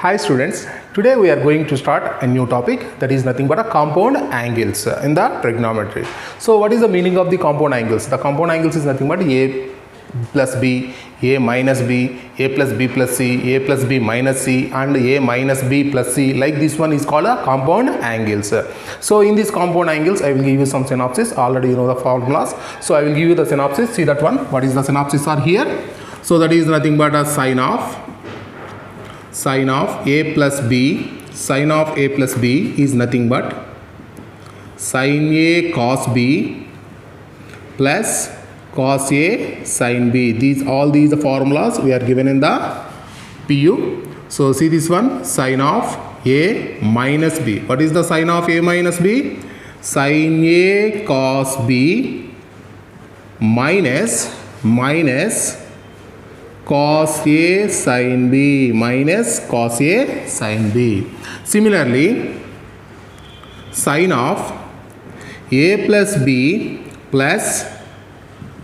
Hi students, today we are going to start a new topic that is nothing but a compound angles in the trigonometry. So what is the meaning of the compound angles? The compound angles is nothing but a plus b, a minus b, a plus b plus c, a plus b minus c and a minus b plus c, like this one is called a compound angles. So in these compound angles I will give you some synopsis. Already you know the formulas, so I will give you the synopsis. See that one, what is the synopsis are here. So that is nothing but a sine of a plus b. Sine of a plus b is nothing but sine a cos b plus cos a sin b. All these formulas we are given in the PU. So see this one, sine of a minus b. What is the sine of a minus b? Sine a cos b minus cos a sin b minus cos a sin b. Similarly, sine of a plus b plus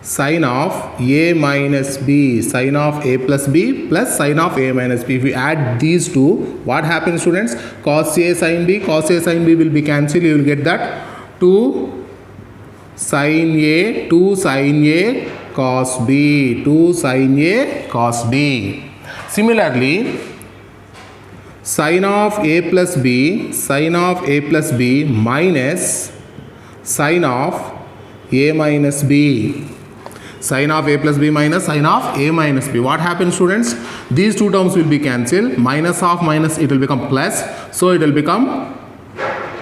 sine of a minus b, sine of a plus b plus sine of a minus b. If we add these two, what happens students? Cos a sin b will be cancelled. You will get that 2 sin a cos b, 2 sin a cos b. Similarly, sine of a plus b minus sine of a minus b. Sine of a plus b minus sine of a minus b. What happens students? These two terms will be cancelled. Minus of minus, it will become plus. So it will become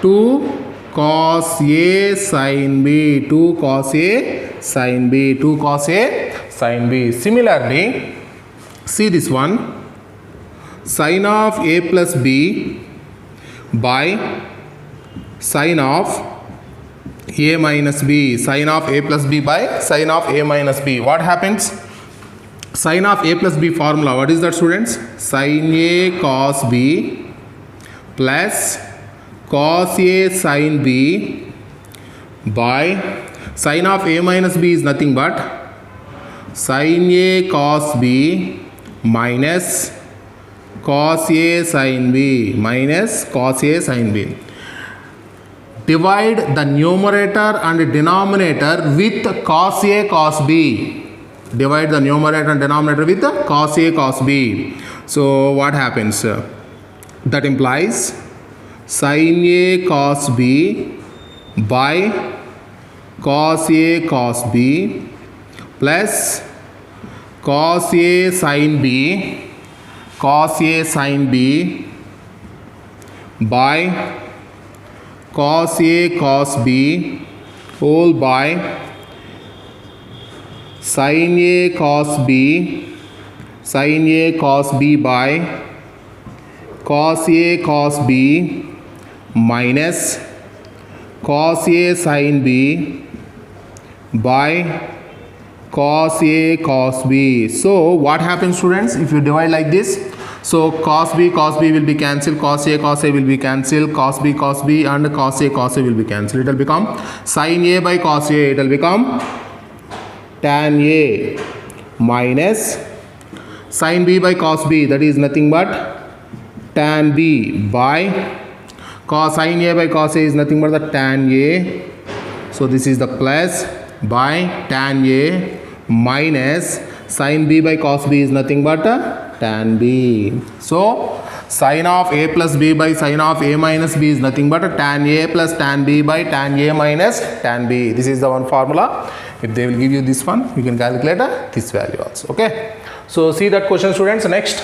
2 cos a sin b, 2 cos a sin b, 2 cos a sin b. Similarly, see this one, sine of a plus b by sine of a minus b, sine of a plus b by sine of a minus b. What happens? Sine of a plus b formula, what is that students? Sine a cos b plus cos a sin b by sine of a minus b is nothing but sine a cos b minus cos a sin b minus cos a sin b. Divide the numerator and denominator with cos a cos b. Divide the numerator and denominator with cos a cos b. So what happens? That implies sin a cos b by cos a cos b plus cos a sin b by cos a cos b whole by sin a cos b by cos a cos b minus cos a sin b by cos a cos b. So what happens students if you divide like this? So cos b will be cancelled, cos a will be cancelled, cos b and cos a will be cancelled. It will become sin a by cos a, it will become tan a minus sin b by cos b, that is nothing but tan b by cos sin a by cos a is nothing but the tan a. So this is the plus by tan a minus sin b by cos b is nothing but tan b. So sine of a plus b by sine of a minus b is nothing but tan a plus tan b by tan a minus tan b. This is the one formula. If they will give you this one, you can calculate this value also. Okay. So see that question students. Next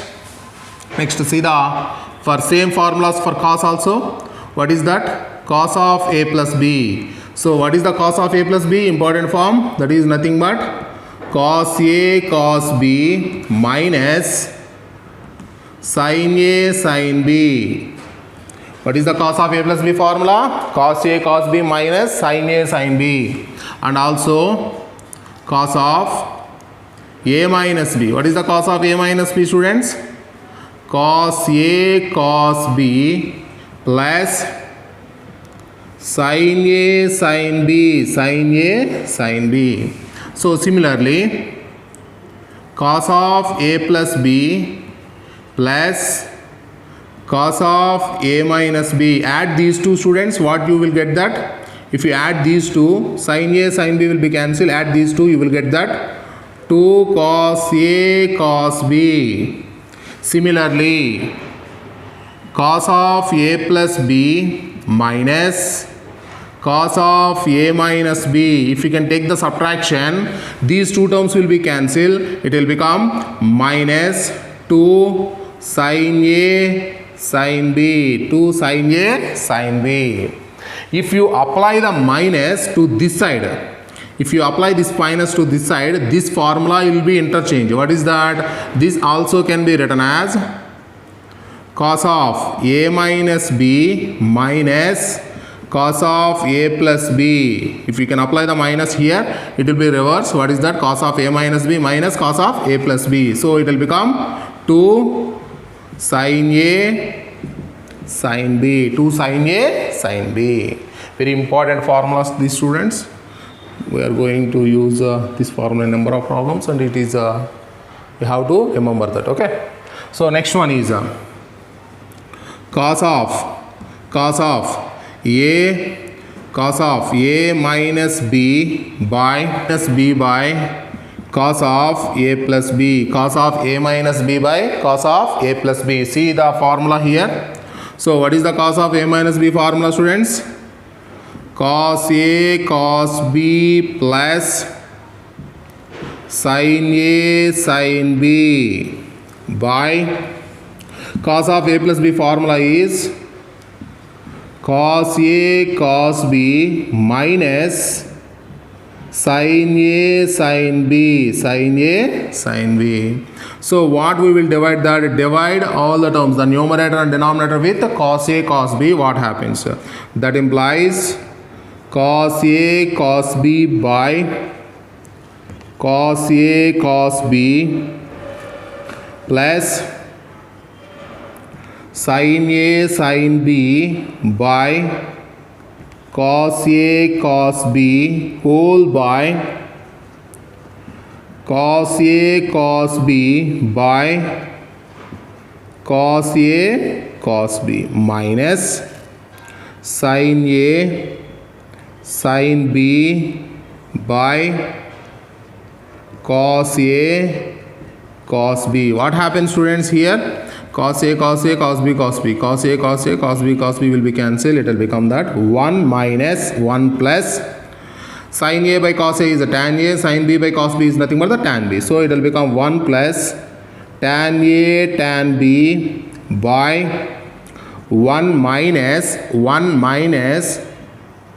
see the for same formulas for cos also. What is that? Cos of a plus b. So what is the cos of a plus b? Important form, that is nothing but cos a cos b minus sin a sin b. What is the cos of a plus b formula? Cos a cos b minus sin a sin b. And also cos of a minus b. What is the cos of a minus b students? Cos a cos b plus sin a sin b sin b. So similarly, cos of a plus b plus cos of a minus b. Add these two, students, what you will get that? If you add these two, sin a sin b will be cancelled. Add these two, you will get that 2 cos a cos b. Similarly, cos of a plus b minus cos of a minus b. If you can take the subtraction, these two terms will be cancelled. It will become minus 2 sin a sin b. 2 sin a sin b. If you apply the minus to this side, if you apply this minus to this side, this formula will be interchanged. What is that? This also can be written as cos of a minus b minus cos of a plus b. If you can apply the minus here, it will be reverse. What is that? Cos of a minus b minus cos of a plus b. So it will become 2 sin a sin b. 2 sin a sin b. Very important formulas, these students. We are going to use this formula in number of problems, and it is you have to remember that. Okay. So next one is cos of a minus b by cos of a plus b. Cos of a minus b by cos of a plus b. See the formula here. So what is the cos of a minus b formula, students? Cos a cos b plus sin a sin b by cos of a plus b formula is cos a cos b minus sin a sin b sin b. So what we will divide that? Divide all the terms, the numerator and denominator, with cos a cos b. What happens? That implies cos a cos b by cos a cos b plus sin a sin b by cos a cos b whole by cos a cos b by cos a cos b minus sin a sin b by cos a cos b. What happens, students, here? Cos a cos a cos b cos b. Cos a cos a cos b cos b will be cancelled. It will become that 1 minus 1 plus sin a by cos a is a tan a, sin b by cos b is nothing but the tan b. So it will become 1 plus tan a tan b by 1 minus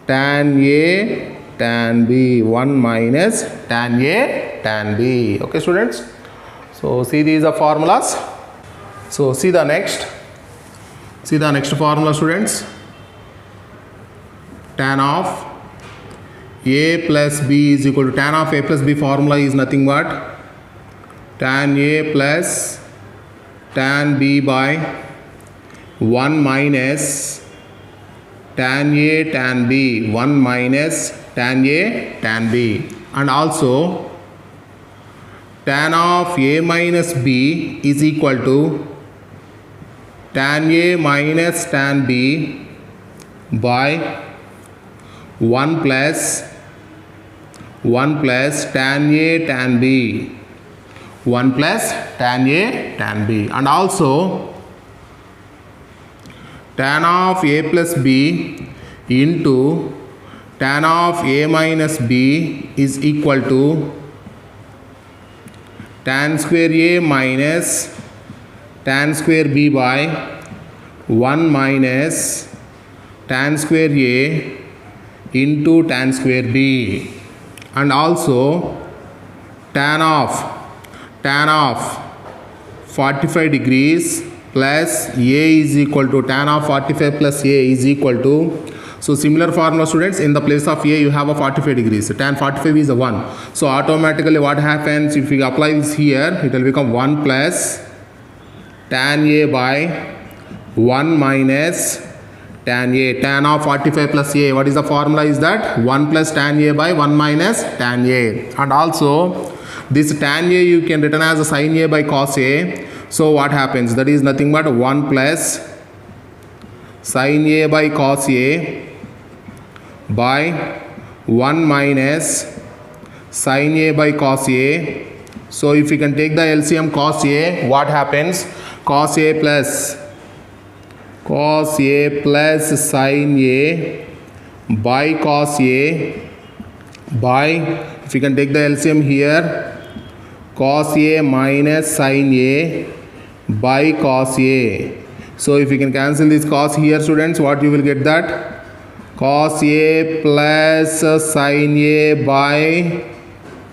tan a tan b. 1 minus tan a tan b. Okay, students. So see, these are formulas. So see the next formula, students. Tan of a plus b is equal to, tan of a plus b formula is nothing but tan a plus tan b by 1 minus tan a tan b. 1 minus tan a tan b. And also tan of a minus b is equal to tan a minus tan b by 1 plus tan a tan b. 1 plus tan a tan b. And also tan of a plus b into tan of a minus b is equal to tan square a minus tan square b by 1 minus tan square a into tan square b. And also tan of 45 degrees plus a is equal to tan of 45 plus a is equal to, so similar formula, students. In the place of a you have a 45 degrees. Tan 45 is a 1. So automatically what happens, if we apply this here, it will become 1 plus tan a by 1 minus tan a. Tan of 45 plus a, what is the formula is that? 1 plus tan a by 1 minus tan a. And also this tan a you can written as a sin a by cos a. So what happens? That is nothing but 1 plus sin A by cos A by 1 minus sin A by cos A. So if you can take the LCM cos A, what happens? Cos A plus sin A by cos A by, if you can take the LCM here, cos A minus sin A by cos A. So if you can cancel this cos here, students, what you will get that? Cos A plus sin A by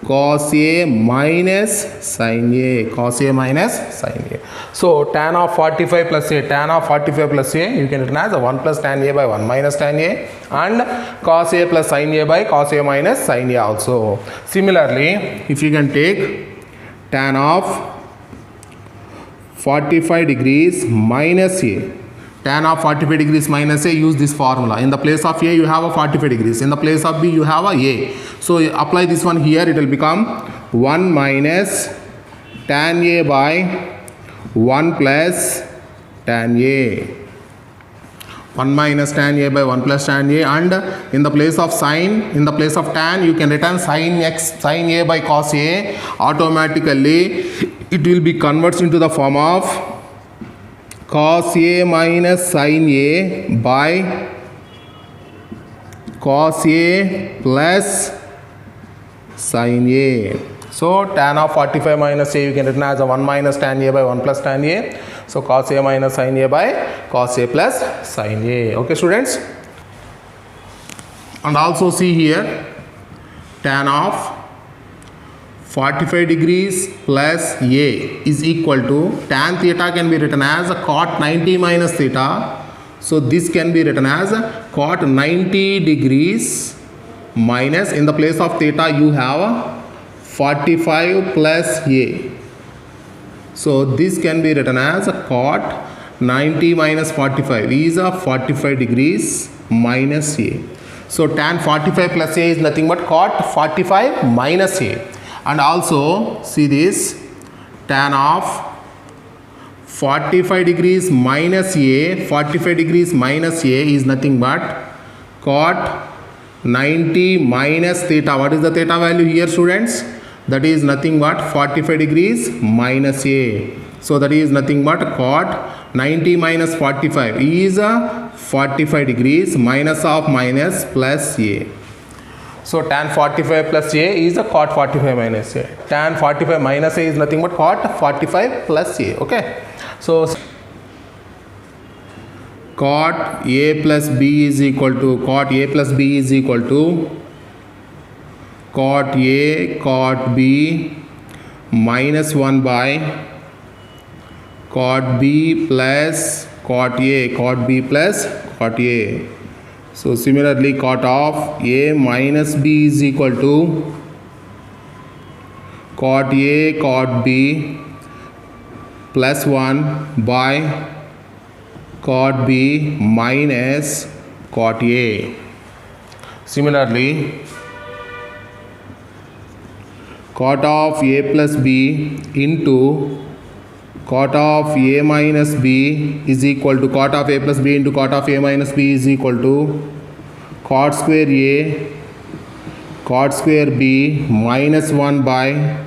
cos A minus sin A. Cos A minus sin A. So tan of 45 plus A, tan of 45 plus A, you can written as 1 plus tan A by 1 minus tan A, and cos A plus sin A by cos A minus sin A also. Similarly, if you can take tan of 45 degrees minus A, tan of 45 degrees minus A, use this formula. In the place of A you have a 45 degrees, in the place of B you have a A. So apply this one here, it will become 1 minus tan A by 1 plus tan A. 1 minus tan A by 1 plus tan A, and in the place of sin, in the place of tan, you can written sin A by cos A. Automatically it will be converts into the form of cos A minus sin A by cos A plus sin A. So tan of 45 minus A you can written as a 1 minus tan A by 1 plus tan A. So cos A minus sin A by cos A plus sin A. Okay, students? And also see here, tan of 45 degrees plus A is equal to, tan theta can be written as a cot 90 minus theta. So this can be written as a cot 90 degrees minus, in the place of theta you have 45 plus A. So this can be written as a cot 90 minus 45 is a 45 degrees minus A. So tan 45 plus A is nothing but cot 45 minus A. And also see this, tan of 45 degrees minus A, 45 degrees minus A is nothing but cot 90 minus theta. What is the theta value here, students? That is nothing but 45 degrees minus A. So that is nothing but cot 90 minus 45 is 45 degrees minus of minus plus A. So tan 45 plus A is a cot 45 minus A. Tan 45 minus A is nothing but cot 45 plus A. Okay. So cot A plus B is equal to, cot A plus B is equal to cot A cot B minus 1 by cot B plus cot A, cot B plus cot A. So similarly, cot of A minus B is equal to cot A cot B plus 1 by cot B minus cot A. Similarly, cot of A plus B into cot of A minus B is equal to cot of A plus B into cot of A minus B is equal to cot square A cot square B minus 1 by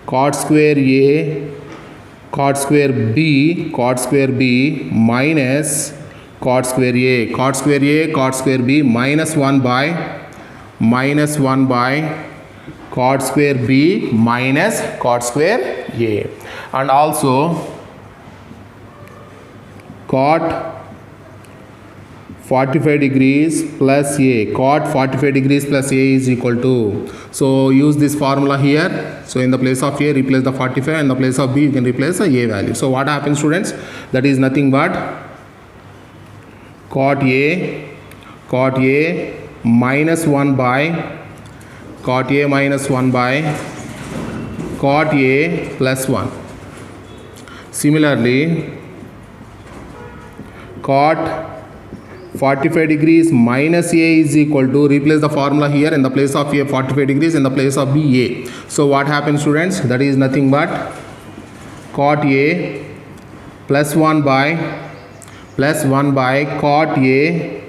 cot square A cot square B minus cot square A, cot square A cot square B minus 1 by cot square B minus cot square A. And also cot 45 degrees plus A, cot 45 degrees plus A is equal to, so use this formula here. So in the place of A replace the 45, in the place of B you can replace the A value. So what happens, students? That is nothing but cot A minus 1 by cot A minus 1 by cot A plus 1. Similarly, cot 45 degrees minus A is equal to, replace the formula here, in the place of A 45 degrees, in the place of B A. So what happens, students? That is nothing but cot A plus 1 by plus 1 by cot A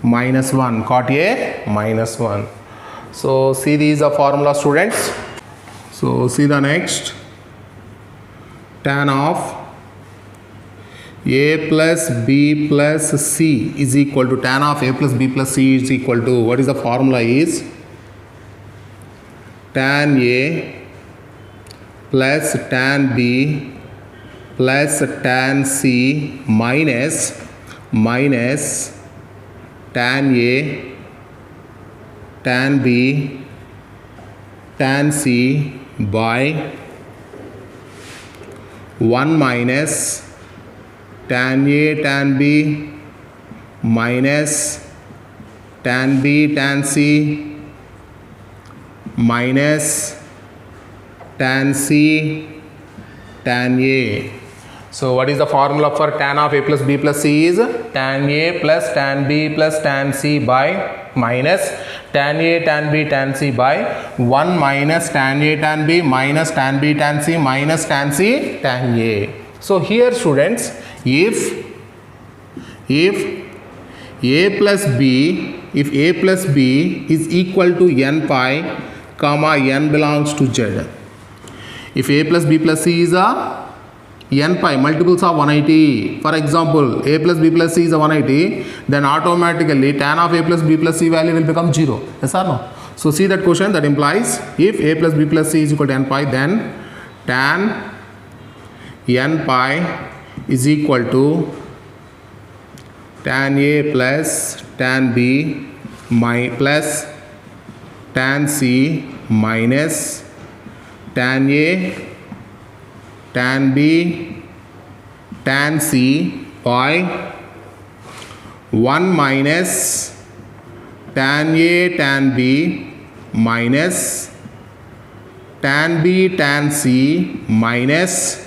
minus 1. Cot A minus 1. So see, these are formula, students. So see the next. Tan of A plus B plus C is equal to tan of A plus B plus C is equal to, what is the formula is tan A plus tan B plus tan C minus tan A tan B tan C by 1 minus tan A tan B minus tan B tan C minus tan C tan A. So what is the formula for tan of A plus B plus C is tan A plus tan B plus tan C by minus tan A tan B tan C by 1 minus tan A tan B minus tan B tan C minus tan C tan A. So here, students, if A plus B is equal to n pi comma n belongs to Z, if A plus B plus C is a n pi multiples of 180, for example A plus B plus C is a 180, then automatically tan of A plus B plus C value will become 0. Yes or no? So see that question, that implies if A plus B plus C is equal to n pi, then tan n pi is equal to tan A plus tan B plus tan C minus tan A tan B tan C by 1 minus tan A tan B minus tan B tan C minus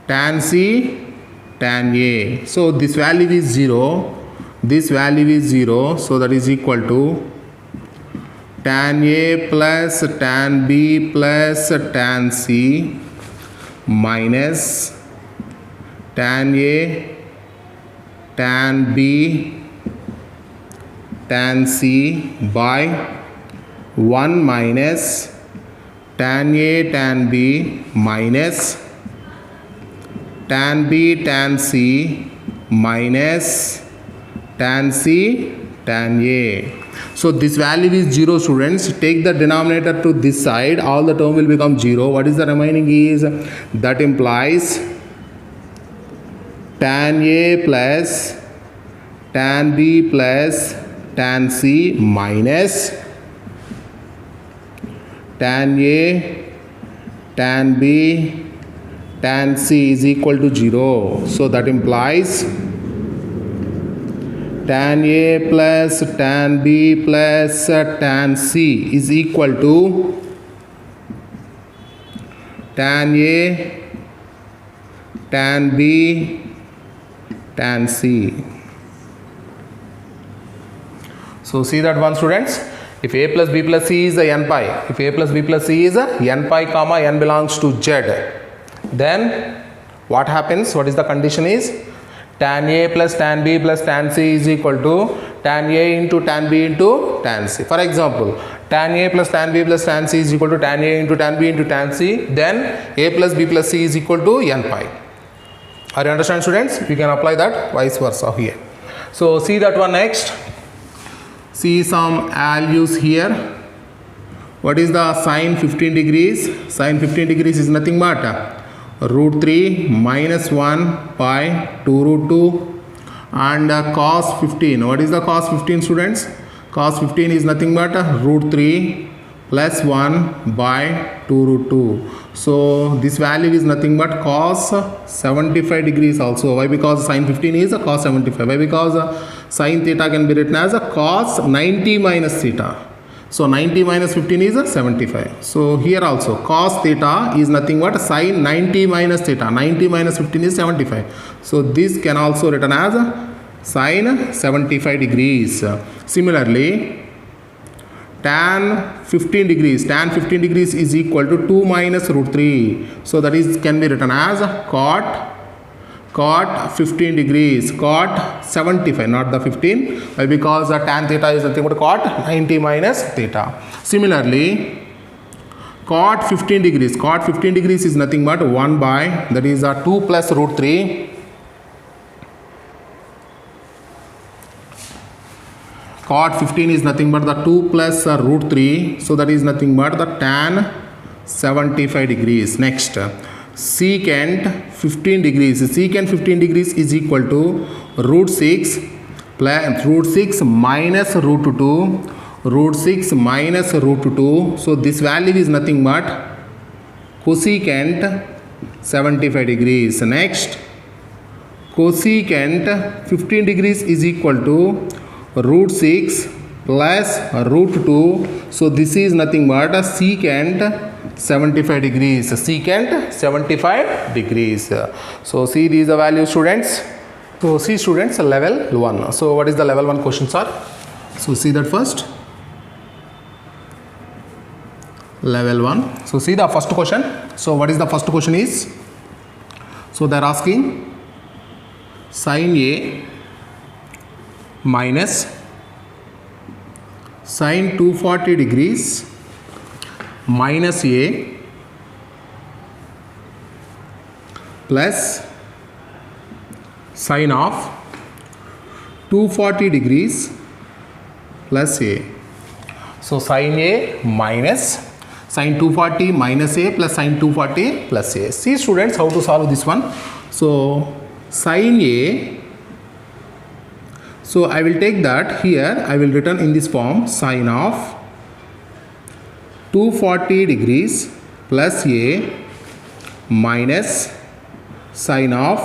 tan C tan A. So this value is 0, this value is 0, so that is equal to tan A plus tan B plus tan C minus tan A tan B tan C by 1 minus tan A tan B minus tan B tan C minus tan C tan A. So this value is 0, students. Take the denominator to this side, all the term will become 0. What is the remaining is, that implies tan A plus tan B plus tan C minus tan A tan B tan C is equal to 0. So that implies tan A plus tan B plus tan C is equal to tan A tan B tan C. So see that one, students. If A plus B plus C is the n pi, if A plus B plus C is a n pi comma n belongs to Z, then what happens, what is the condition is, tan A plus tan B plus tan C is equal to tan A into tan B into tan C. For example, tan A plus tan B plus tan C is equal to tan A into tan B into tan C, then A plus B plus C is equal to n pi. Are you understand, students? We can apply that vice versa here. So see that one next. See some values here. What is the sine 15 degrees? Sine 15 degrees is nothing but root 3 minus 1 by 2 root 2, and cos 15. What is the cos 15, students? Cos 15 is nothing but root 3 plus 1 by 2 root 2. So this value is nothing but cos 75 degrees also. Why? Because sine 15 is a cos 75. Why? Because sine theta can be written as a cos 90 minus theta. So 90 minus 15 is a 75. So here also cos theta is nothing but sine 90 minus theta. 90 minus 15 is 75. So this can also written as sine 75 degrees. Similarly, tan 15 degrees. Tan 15 degrees is equal to 2 minus root 3. So that is can be written as cot cot 15 degrees, cot 75, not the 15, because the tan theta is nothing but cot 90 minus theta. Similarly, cot 15 degrees, cot 15 degrees is nothing but 1 by, that is 2 plus root 3. Cot 15 is nothing but the 2 plus root 3, so that is nothing but the tan 75 degrees. Next, secant 15 degrees, secant 15 degrees is equal to root 6 plus root 6 minus root 2, root 6 minus root 2, so this value is nothing but cosecant 75 degrees. Next, cosecant 15 degrees is equal to root 6 plus root 2, so this is nothing but a secant 75 degrees, secant 75 degrees. So see these are values, students. So see students, level 1. So what is the level 1 questions are? So see that first. Level 1. So see the first question. So what is the first question is? So they are asking sin A minus sin 240 degrees minus A plus sin of 240 degrees plus A. So sin A minus sin 240 minus A plus sin 240 plus A. See students how to solve this one. So sin A, so I will take that here, I will written in this form sin of 240 degrees plus A minus sin of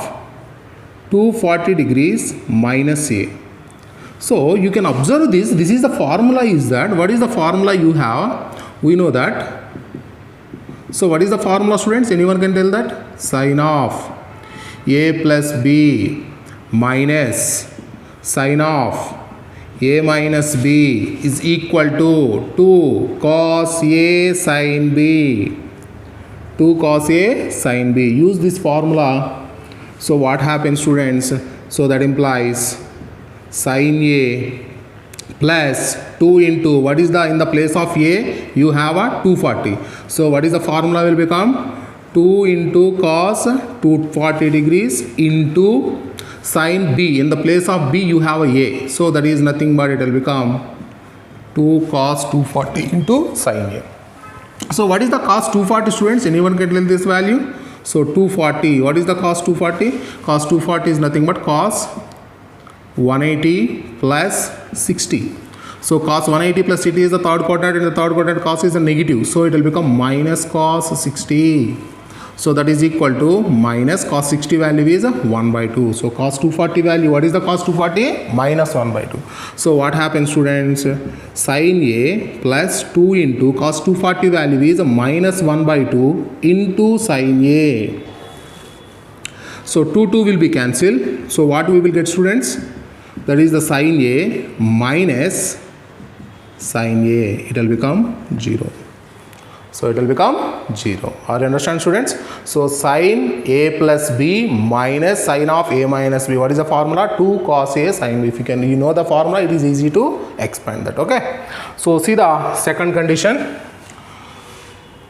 240 degrees minus A. So you can observe this is the formula is that, what is the formula you have? We know that. So what is the formula students? Anyone can tell that? Sin of A plus B minus sin of A minus B is equal to 2 cos A sin B. 2 cos A sin B. Use this formula. So what happens students? So that implies sin A plus 2 into, what is the, in the place of A you have a 240. So what is the formula will become? 2 into cos 240 degrees into sin B. In the place of B you have a. So that is nothing but it will become 2 cos 240 into sin A. So what is the cos 240 students? Anyone can tell this value? So 240. What is the cos 240? Cos 240 is nothing but cos 180 plus 60. So cos 180 plus 60 is the third quadrant, and the third quadrant cos is a negative. So it will become minus cos 60. So that is equal to minus cos 60 value is 1 by 2. So cos 240 value, what is the cos 240? Minus 1 by 2. So what happens students? Sin A plus 2 into cos 240 value is minus 1 by 2 into sin A. So 2 will be cancelled. So what we will get students? That is the sin A minus sin A. It will become 0. So it will become 0. Are you understand students? So sin A plus B minus sin of A minus B. What is the formula? 2 cos A sin B. If you know the formula, it is easy to expand that. Okay. So see the second condition.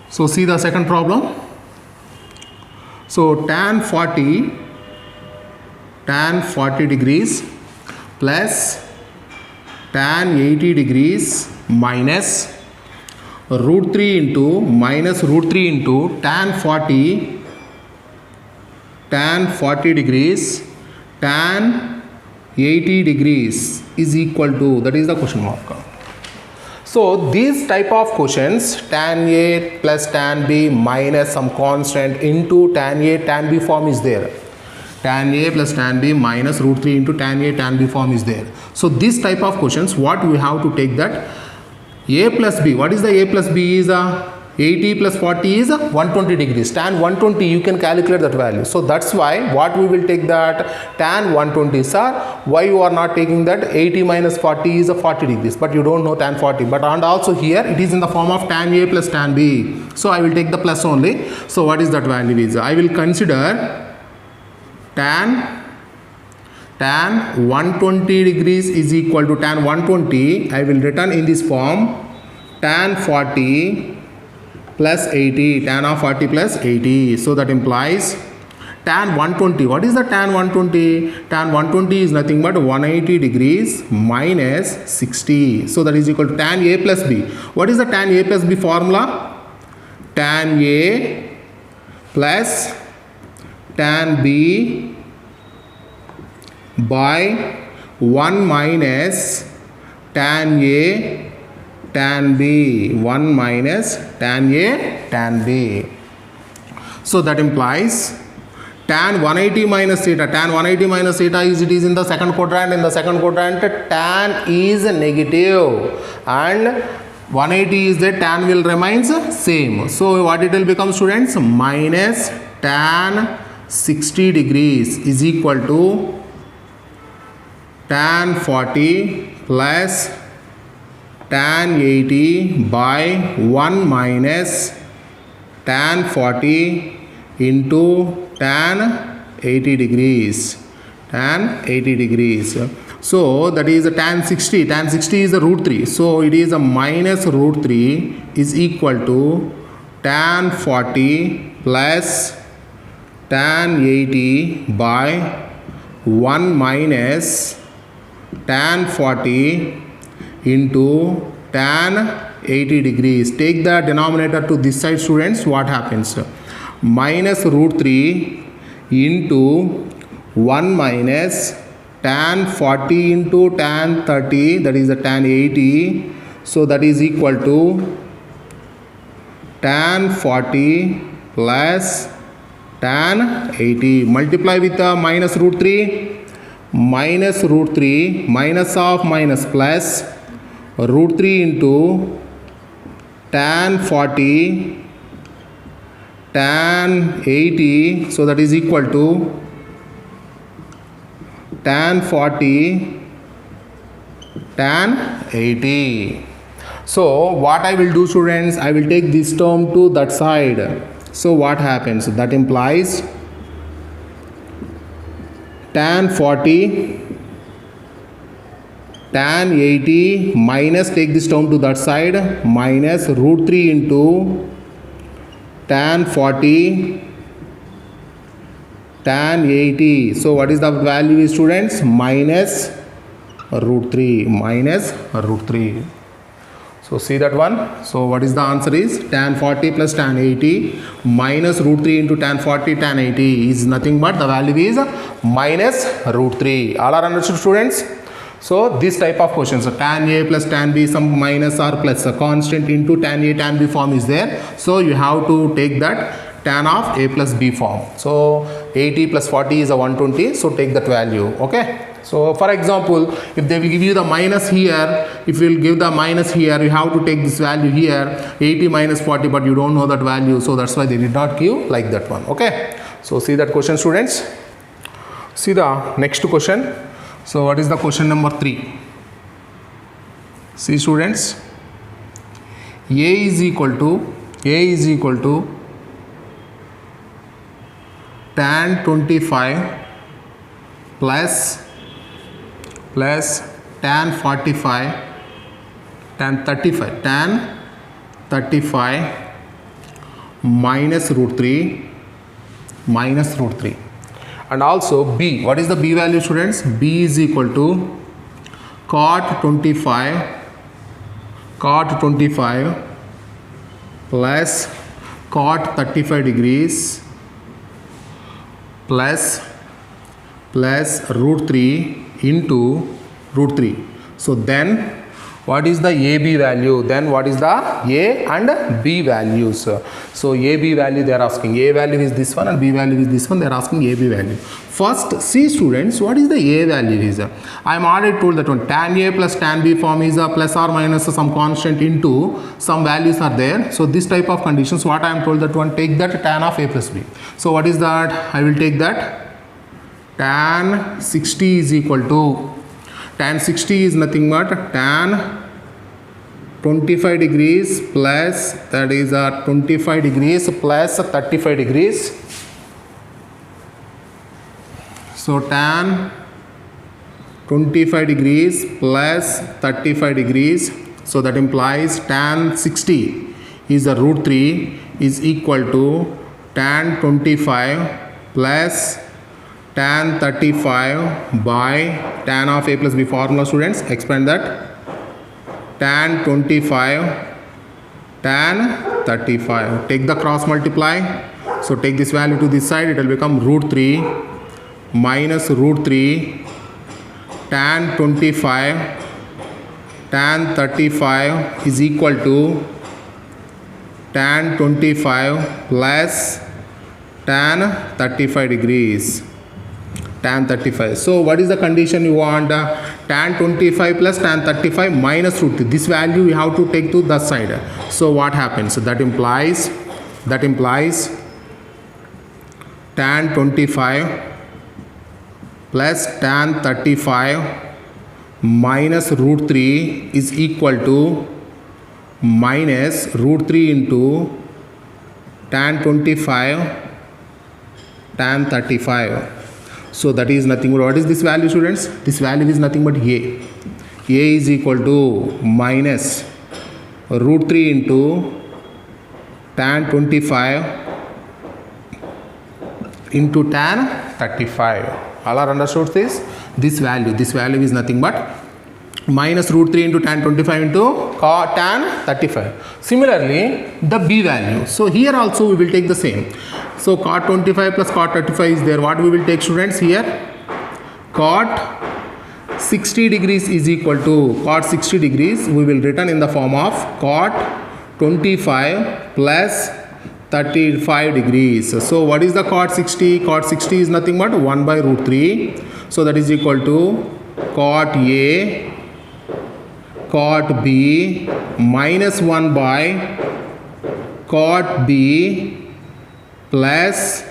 So see the second problem. So tan 40 degrees plus tan 80 degrees minus root 3 into minus root 3 into tan 40 degrees tan 80 degrees is equal to, that is the question mark. So these type of questions, tan A plus tan B minus some constant into tan A tan B form is there. Tan A plus tan B minus root 3 into tan A tan B form is there. So this type of questions, what we have to take that A plus B. What is the A plus B is 80 plus 40 is 120 degrees. Tan 120 you can calculate that value. So that's why what we will take that tan 120. Sir, why you are not taking that 80 minus 40 is 40 degrees, but you don't know tan 40. But and also here it is in the form of tan A plus tan B. So I will take the plus only. So what is that value is? I will consider tan 120 degrees is equal to tan 120. I will written in this form tan 40 plus 80, tan of 40 plus 80. So that implies tan 120. What is the tan 120? Tan 120 is nothing but 180 degrees minus 60. So that is equal to tan A plus B. What is the tan A plus B formula? Tan A plus tan B by 1 minus tan A tan B, 1 minus tan A tan B. So that implies tan 180 minus theta. Tan 180 minus theta is, it is in the second quadrant. In the second quadrant tan is negative and 180 is there, tan will remains same. So what it will become, students? Minus tan 60 degrees is equal to tan 40 plus tan 80 by 1 minus tan 40 into tan 80 degrees. Tan 80 degrees. So that is a tan 60. Tan 60 is the root 3. So it is a minus root 3 is equal to tan 40 plus tan 80 by 1 minus tan 40 into tan 80 degrees. Take the denominator to this side, students. What happens? Minus root 3 into 1 minus tan 40 into tan 30, that is the tan 80. So that is equal to tan 40 plus tan 80. Multiply with the minus root 3. Minus root 3, minus of minus plus root 3 into tan 40 tan 80. So that is equal to tan 40 tan 80. So what I will do, students, I will take this term to that side. So what happens? That implies tan 40 tan 80 minus, take this term to that side, minus root 3 into tan 40 tan 80. So what is the value, students? Minus root 3. Minus root 3. So see that one. So what is the answer is tan 40 plus tan 80 minus root 3 into tan 40 tan 80 is nothing but the value is minus root 3. All are understood, students? So this type of questions, so tan A plus tan B, some minus or plus a constant into tan A tan B form is there. So you have to take that tan of A plus B form. So 80 plus 40 is a 120. So take that value. Okay. So for example, if they will give you the minus here, if you will give the minus here, you have to take this value here, 80 minus 40, but you don't know that value. So that's why they did not give like that one. Okay. So see that question, students. See the next question. So what is the question number 3? See, students, A is equal to tan 25 plus tan 45 tan 35 minus root 3 and also B. What is the B value, students? B is equal to cot 25 plus cot 35 degrees plus root 3 into root 3. So then what is the AB value? Then what is the A and B values? So AB value they are asking. A value is this one and B value is this one. They are asking AB value. First, see, students, what is the A value is? I am already told that one tan A plus tan B form is a plus or minus some constant into some values are there. So this type of conditions, what I am told that one, take that tan of A plus B. So what is that? I will take that tan 60 is equal to, tan 60 is nothing but tan 25 degrees plus, that is 25 degrees plus 35 degrees So tan 25 degrees plus 35 degrees. So that implies tan 60 is the root 3 is equal to tan 25 plus tan 35 by tan of a plus b formula, students. Expand that. Tan 25 tan 35. Take the cross multiply. So take this value to this side. It will become root 3 minus root 3 tan 25 tan 35 is equal to tan 25 plus tan 35 degrees. Tan 35. So what is the condition you want? Tan 25 plus tan 35 minus root 3. This value you have to take to the side. So what happens? That implies tan 25 plus tan 35 minus root 3 is equal to minus root 3 into tan 25 tan 35. So that is nothing but, what is this value, students? This value is nothing but a. A is equal to minus root 3 into tan 25 into tan 35. All are understood this? This value is nothing but minus root 3 into tan 25 into tan 35. Similarly, the b value. So here also we will take the same. So cot 25 plus cot 35 is there. What we will take, students, here? Cot 60 degrees is equal to cot 60 degrees. We will written in the form of cot 25 plus 35 degrees. So what is the cot 60? Cot 60 is nothing but 1 by root 3. So that is equal to cot A cot B minus 1 by cot B plus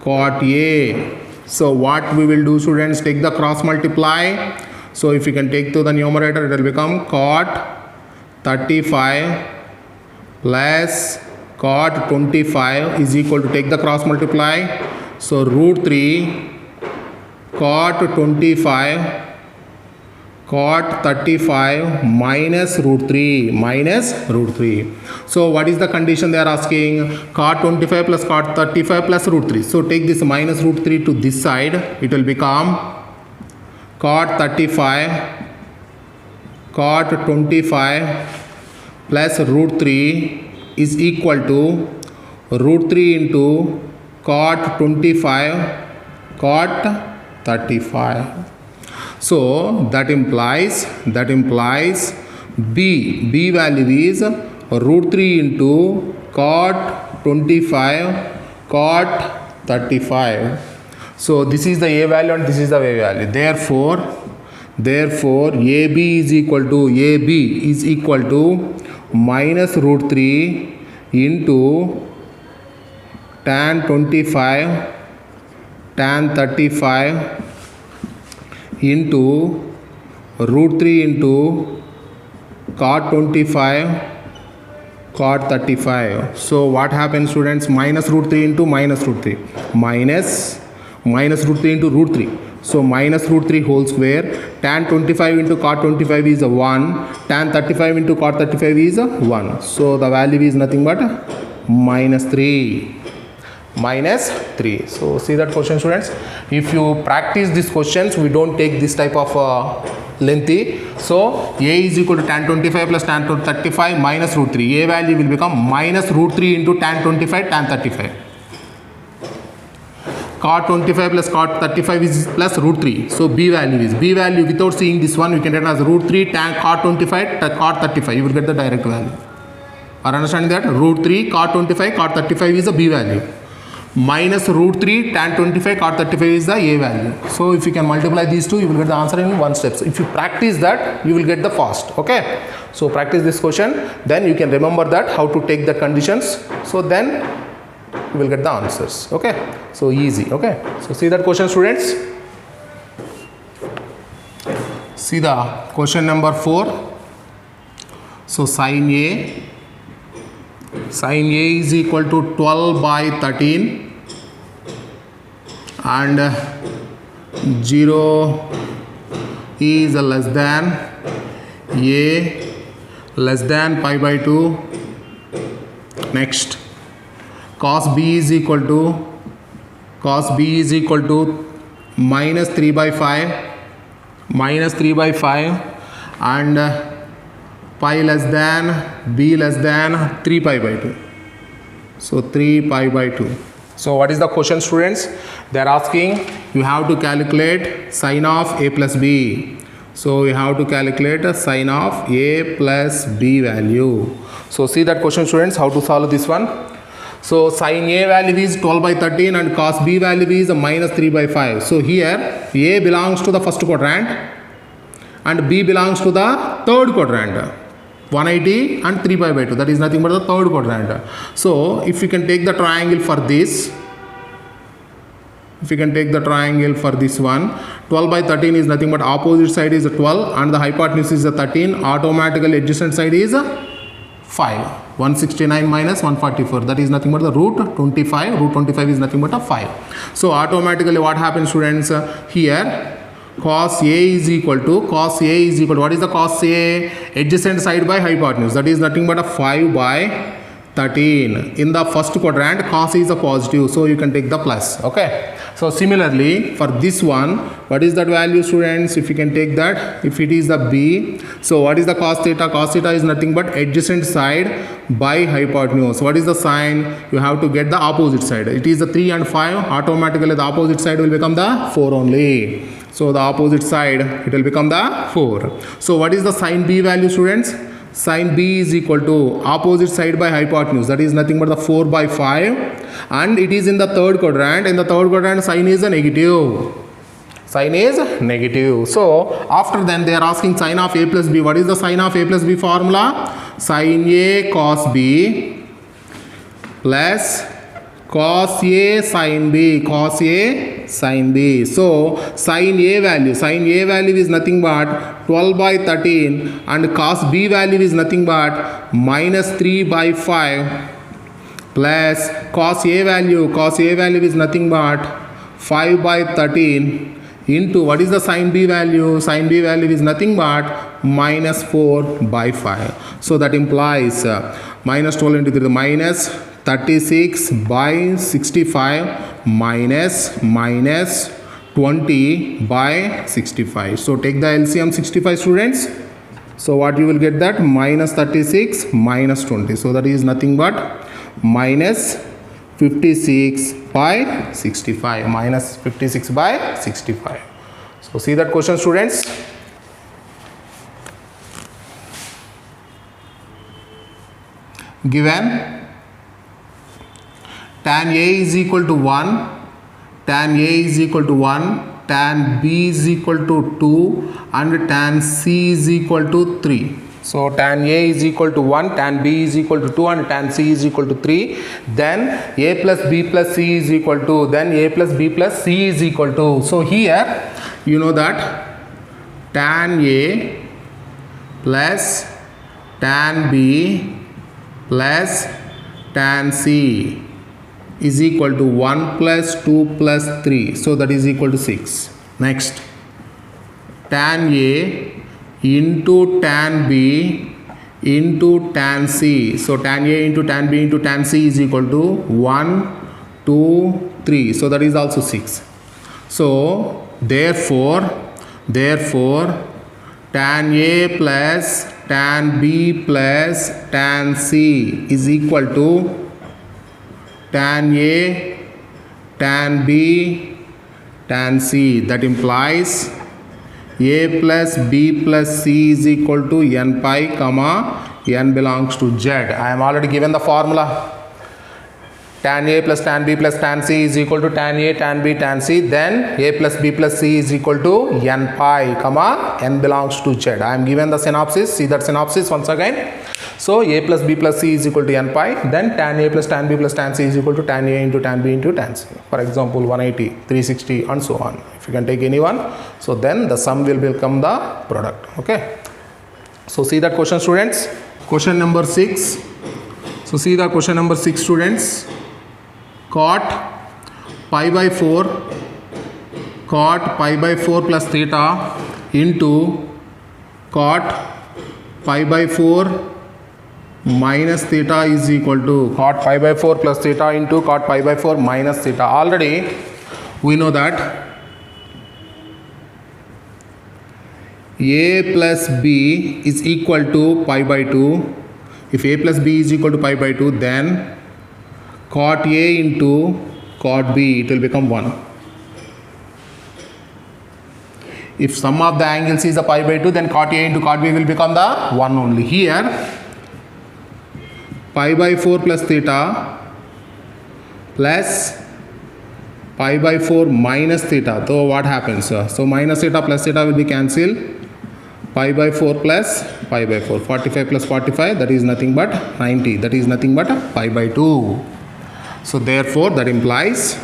cot A. So what we will do, students, take the cross multiply. So if you can take to the numerator, it will become cot 35 plus cot 25 is equal to, take the cross multiply. So root 3 cot 25 cot 35 minus root 3. So what is the condition they are asking? Cot 25 plus cot 35 plus root 3. So take this minus root 3 to this side. It will become cot 35 cot 25 plus root 3 is equal to root 3 into cot 25 cot 35. So that implies b value is root 3 into cot 25 cot 35. So this is the a value and this is the a value. Therefore AB is equal to minus root 3 into tan 25 tan 35 into root 3 into cot 25 cot 35. So what happens, students? Minus root 3 into minus root 3 minus root 3 into root 3. So minus root 3 whole square. Tan 25 into cot 25 is a 1. Tan 35 into cot 35 is a 1. So the value is nothing but minus 3. So see that question, students. If you practice these questions, we don't take this type of lengthy. So a is equal to tan 25 plus tan 35 minus root 3. A value will become minus root 3 into tan 25 tan 35. Cot 25 plus cot 35 is plus root 3. So b value without seeing this one, we can write as root 3 tan cot 25 cot 35. You will get the direct value. Are understanding that? Root 3 cot 25 cot 35 is the b value. Minus root 3 tan 25 cot 35 is the a value. So if you can multiply these two, you will get the answer in one step. So if you practice that, you will get the fast. Okay. So practice this question, then you can remember that how to take the conditions. So then you will get the answers. Okay. So easy. Okay. So see that question, students. See the question number 4. So sin A is equal to 12 by 13 and 0 is less than a less than pi by 2. Next, cos b is equal to minus 3 by 5 and pi less than b less than 3 pi by 2. So 3 pi by 2. So what is the question, students? They are asking you have to calculate sine of a plus b. So you have to calculate a sine of a plus b value. So see that question, students, how to solve this one. So sine a value is 12 by 13 and cos b value is minus 3 by 5. So here a belongs to the first quadrant and b belongs to the third quadrant. 180 and 3 pi by 2, that is nothing but the third quadrant. So if you can take the triangle for this, one, 12 by 13 is nothing but opposite side is 12 and the hypotenuse is 13, automatically adjacent side is 5. 169 minus 144, that is nothing but the root 25. Root 25 is nothing but a 5. So automatically what happens, students? Here cos A is equal to what is the cos A? Adjacent side by hypotenuse, that is nothing but a 5 by 13. In the first quadrant cos is a positive, so you can take the plus. Okay, so similarly for this one, what is that value, students? If you can take that, if it is the b, so what is the cos theta? Cos theta is nothing but adjacent side by hypotenuse. What is the sign? You have to get the opposite side. It is the 3 and 5, automatically the opposite side will become the 4 only. So the opposite side, it will become the 4. So what is the sine b value, students? Sine b is equal to opposite side by hypotenuse, that is nothing but the 4 by 5 and it is in the third quadrant. In the third quadrant sine is a negative. So after then they are asking sine of a plus b. What is the sine of a plus b formula? Sine a cos b plus cos a sin b. So sine a value is nothing but 12 by 13 and cos b value is nothing but minus 3 by 5 plus cos a value is nothing but 5 by 13 into what is the sine b value? Sine b value is nothing but minus 4 by 5. So that implies minus 12 into 3, minus 36 by 65 minus 20 by 65. So take the LCM 65, students. So what you will get that? Minus 36 minus 20. So that is nothing but minus 56 by 65. Minus 56 by 65. So see that question, students. Given tan A is equal to 1, tan A is equal to 1, tan B is equal to 2 and tan C is equal to 3. So tan A is equal to 1, tan B is equal to 2 and tan C is equal to 3. Then A plus B plus C is equal to, then A plus B plus C is equal to. So here you know that tan A plus tan B plus tan C is equal to 1 plus 2 plus 3. So that is equal to 6. Next, tan A into tan B into tan C. So tan A into tan B into tan C is equal to 1, 2, 3. So that is also 6. So therefore tan A plus tan B plus tan C is equal to tan A, tan B, tan C. That implies A plus B plus C is equal to n pi comma n belongs to Z. I am already given the formula. Tan A plus tan B plus tan C is equal to tan A, tan B, tan C. Then A plus B plus C is equal to n pi comma n belongs to Z. I am given the synopsis. See that synopsis once again. So A plus B plus C is equal to n pi. Then tan A plus tan B plus tan C is equal to tan A into tan B into tan C. For example, 180, 360 and so on. If you can take any one, so then the sum will become the product. Okay. So see that question, students. Question number 6. So see the question number 6, students. Cot pi by 4 cot pi by 4 plus theta into cot pi by 4 minus theta is equal to cot pi by 4 plus theta into cot pi by 4 minus theta. Already we know that a plus b is equal to pi by 2. If a plus b is equal to pi by 2, then cot a into cot b, it will become 1. If sum of the angles is a pi by 2, then cot a into cot b will become the 1 only. Here pi by 4 plus theta plus pi by 4 minus theta. So what happens? So minus theta plus theta will be cancelled. Pi by 4 plus pi by 4. 45 plus 45, that is nothing but 90. That is nothing but pi by 2. So therefore that implies,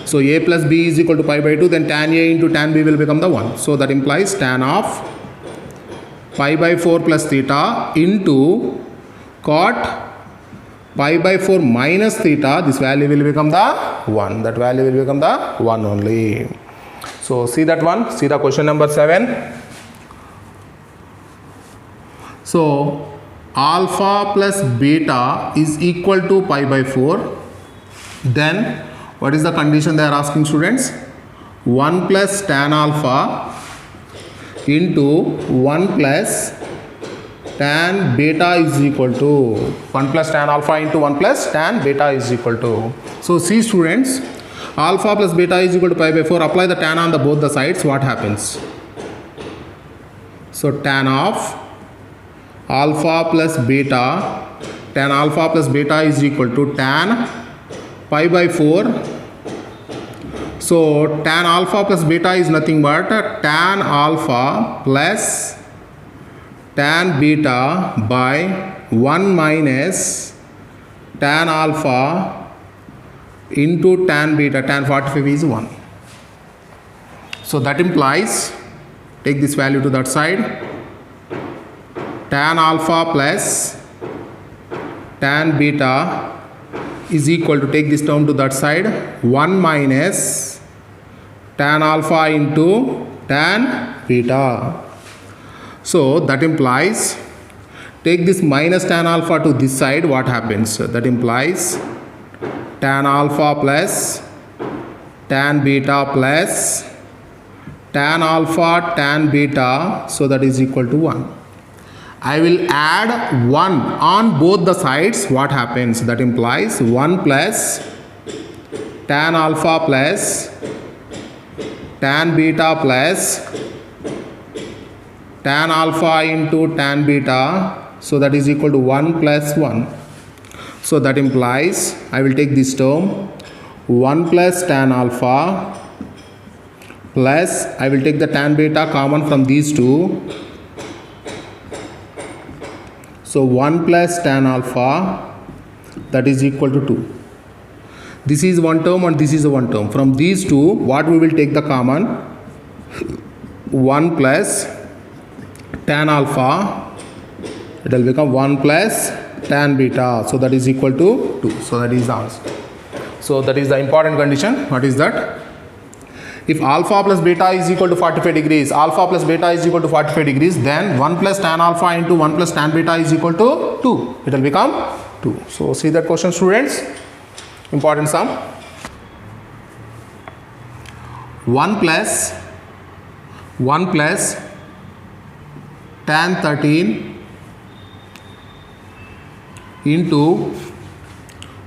so a plus b is equal to pi by 2, then tan a into tan b will become the 1. So that implies tan of pi by 4 plus theta into cot pi by 4 minus theta, this value will become the 1. That value will become the 1 only. So see that one, see the question number 7. So alpha plus beta is equal to pi by 4. Then what is the condition they are asking, students? 1 plus tan alpha into 1 plus tan beta is equal to 1 plus tan alpha into 1 plus tan beta is equal to. So see students, alpha plus beta is equal to pi by 4. Apply the tan on the both the sides. What happens? So tan of alpha plus beta, tan alpha plus beta is equal to tan pi by 4. So tan alpha plus beta is nothing but tan alpha plus tan beta by 1 minus tan alpha into tan beta. Tan 45 is 1. So that implies, take this value to that side, tan alpha plus tan beta is equal to, take this term to that side, 1 minus tan alpha into tan beta. So that implies, take this minus tan alpha to this side, what happens? That implies tan alpha plus tan beta plus tan alpha tan beta, so that is equal to 1. I will add 1 on both the sides. What happens? That implies 1 plus tan alpha plus tan beta plus tan alpha into tan beta, so that is equal to 1 plus 1. So that implies, I will take this term 1 plus tan alpha plus, I will take the tan beta common from these two. So 1 plus tan alpha, that is equal to 2. This is one term and this is one term. From these two, what we will take the common? 1 plus tan alpha, it will become 1 plus tan beta. So that is equal to 2. So that is the answer. So that is the important condition. What is that? If alpha plus beta is equal to 45 degrees, alpha plus beta is equal to 45 degrees, then 1 plus tan alpha into 1 plus tan beta is equal to 2. It will become 2. So see that question, students. Important sum. 1 plus tan 13 into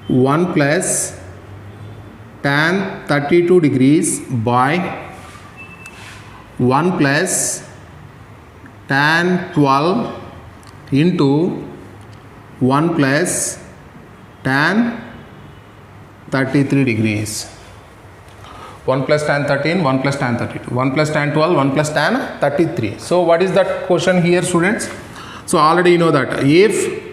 1 plus tan 32 degrees by 1 plus tan 12 into 1 plus tan 33 degrees. 1 plus tan 13, 1 plus tan 32, 1 plus tan 12, 1 plus tan 33. So what is that question here, students? So already you know that if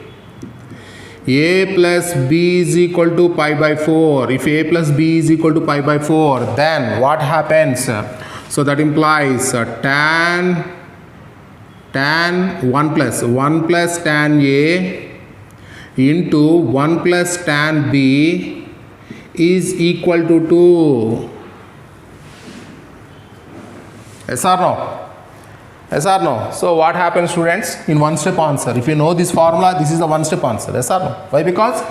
a plus b is equal to pi by 4, if a plus b is equal to pi by 4, then what happens? So that implies tan 1 plus tan a into 1 plus tan b is equal to 2. Yes or no? Yes or no? So what happens, students, in one step answer? If you know this formula, this is the one step answer. Yes or no? Why? Because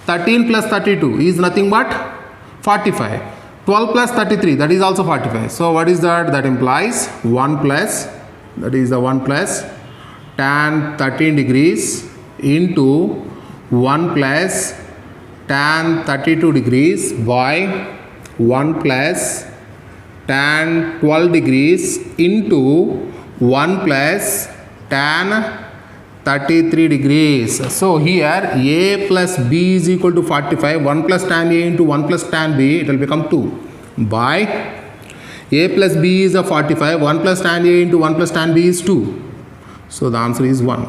13 plus 32 is nothing but 45. 12 plus 33, that is also 45. So what is that? That implies 1 plus, that is the 1 plus tan 13 degrees into 1 plus tan 32 degrees by 1 plus tan 12 degrees into 1 plus tan 33 degrees. So here A plus B is equal to 45. 1 plus tan A into 1 plus tan B, it will become 2 by A plus B is a 45. 1 plus tan A into 1 plus tan B is 2. So the answer is 1.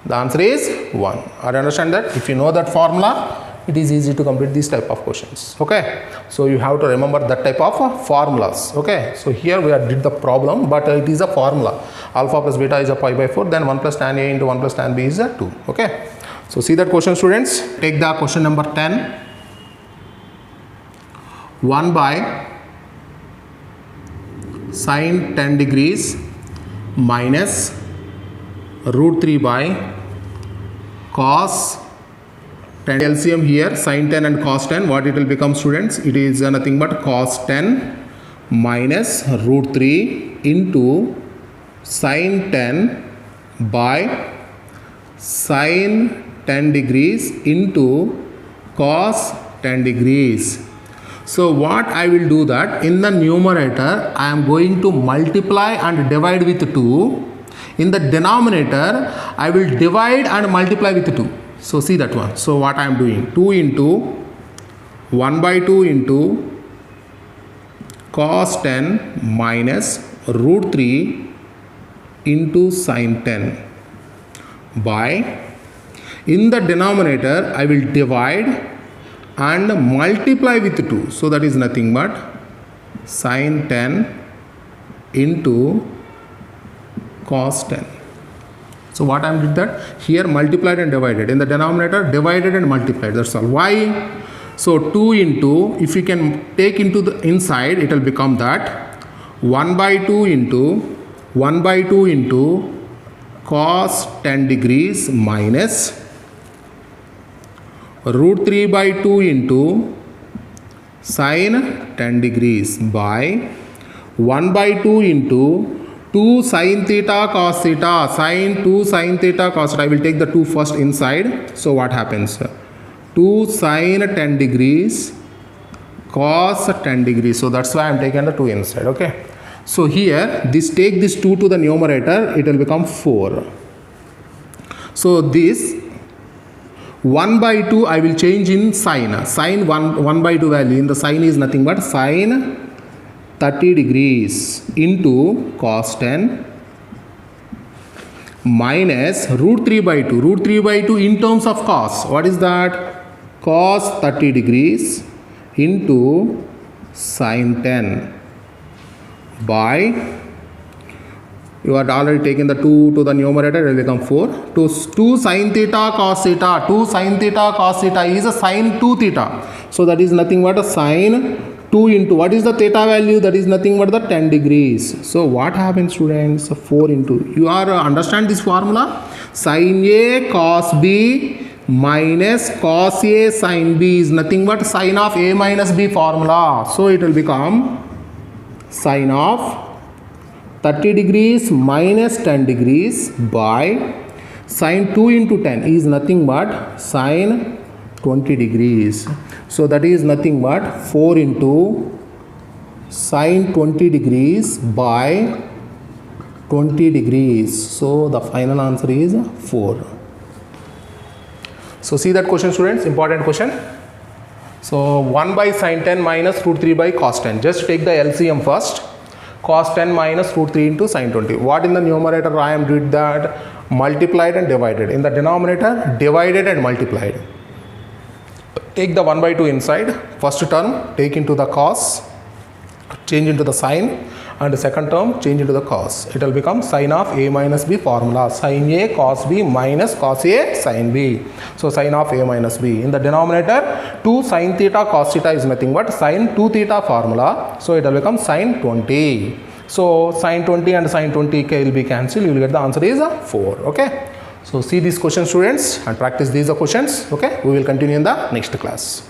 The answer is 1. Are you understand that? If you know that formula, it is easy to complete this type of questions. Okay, so you have to remember that type of formulas. Okay, so here we did the problem, but it is a formula. Alpha plus beta is a pi by 4, then 1 plus tan A into 1 plus tan B is a 2. Okay, so see that question, students. Take the question number 10. 1 by sine 10 degrees minus root 3 by cos 10. LCM here, sin 10 and cos 10, what it will become, students? It is nothing but cos 10 minus root 3 into sin 10 by sin 10 degrees into cos 10 degrees. So what I will do that, in the numerator I am going to multiply and divide with 2. In the denominator I will divide and multiply with 2. So see that one. So what I am doing, 2 into 1 by 2 into cos 10 minus root 3 into sin 10 by, in the denominator I will divide and multiply with 2. So that is nothing but sin 10 into cos 10. So what I am did that? Here multiplied and divided. In the denominator divided and multiplied. That's all. Why? So 2 into, if you can take into the inside, it will become that 1 by 2 into cos 10 degrees minus root 3 by 2 into sin 10 degrees by 1 by 2 into 2 sin theta cos theta, sin 2 sin theta cos theta. I will take the 2 first inside. So what happens? 2 sin 10 degrees cos 10 degrees. So that's why I am taking the 2 inside. Okay. So here this, take this 2 to the numerator, it will become 4. So this 1 by 2 I will change in sine. Sine 1 by 2 value in the sine is nothing but sine 30 degrees into cos 10 minus root 3 by 2. Root 3 by 2 in terms of cos. What is that? Cos 30 degrees into sin 10 by, you are already taken the 2 to the numerator, it will become 4. 2 sin theta cos theta. 2 sin theta cos theta is a sin 2 theta. So that is nothing but a sin 2 into, what is the theta value? That is nothing but the 10 degrees. So what happens, students? 4 into, you are understand this formula? Sin A cos B minus cos A sin B is nothing but sin of A minus B formula. So it will become sin of 30 degrees minus 10 degrees by sin 2 into 10 is nothing but sin 20 degrees. So that is nothing but 4 into sin 20 degrees by 20 degrees. So the final answer is 4. So see that question, students, important question. So 1 by sin 10 minus root 3 by cos 10. Just take the LCM first. Cos 10 minus root 3 into sin 20. What in the numerator I am did that? Multiplied and divided. In the denominator, divided and multiplied. Take the 1 by 2 inside. First term, take into the cos, change into the sin, and the second term change into the cos. It will become sin of a minus b formula, sin a cos b minus cos a sin b. So sin of a minus b. In the denominator, 2 sin theta cos theta is nothing but sin 2 theta formula. So it will become sin 20. So sin 20 and sin 20 will be cancelled. You will get the answer is 4. Okay. So see these questions, students, and practice these questions. Okay. We will continue in the next class.